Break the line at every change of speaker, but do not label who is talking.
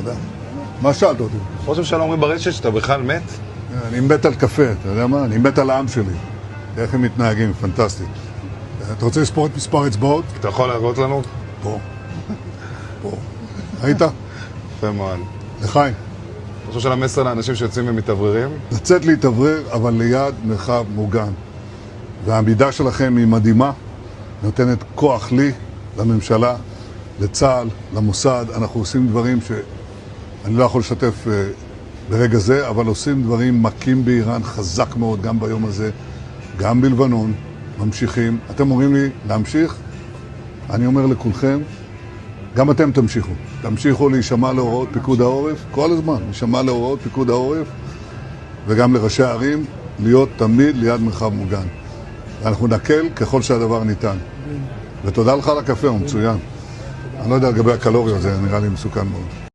תודה. מה שאלת אותי?
ראש הממשלה אומרים ברשת שאתה בכלל מת?
אני מת על קפה, אתה יודע מה? אני מת על העם שלי. איך הם מתנהגים, פנטסטי. אתה רוצה לספור את מספר אצבעות?
אתה יכול להראות לנו?
פה. פה. ראית?
יפה מאוד.
לחיים.
ראש הממשלה מסר לאנשים שיוצאים ומתאווררים?
לצאת להתאוורר, אבל ליד מרחב מוגן. והעמידה שלכם היא מדהימה, נותנת כוח לי, לממשלה, לצה"ל, למוסד. אנחנו עושים דברים שאני לא יכול לשתף ברגע זה, אבל עושים דברים מכים באיראן חזק מאוד, גם ביום הזה, גם בלבנון, ממשיכים. אתם אומרים לי להמשיך? אני אומר לכולכם, גם אתם תמשיכו. תמשיכו להישמע להוראות פיקוד העורף, כל הזמן, להישמע להוראות פיקוד העורף, וגם לראשי הערים, להיות תמיד ליד מרחב מוגן. ואנחנו נקל ככל שהדבר ניתן. ותודה לך על הקפה, הוא מצוין. אני לא יודע לגבי הקלוריות, זה נראה לי מסוכן מאוד.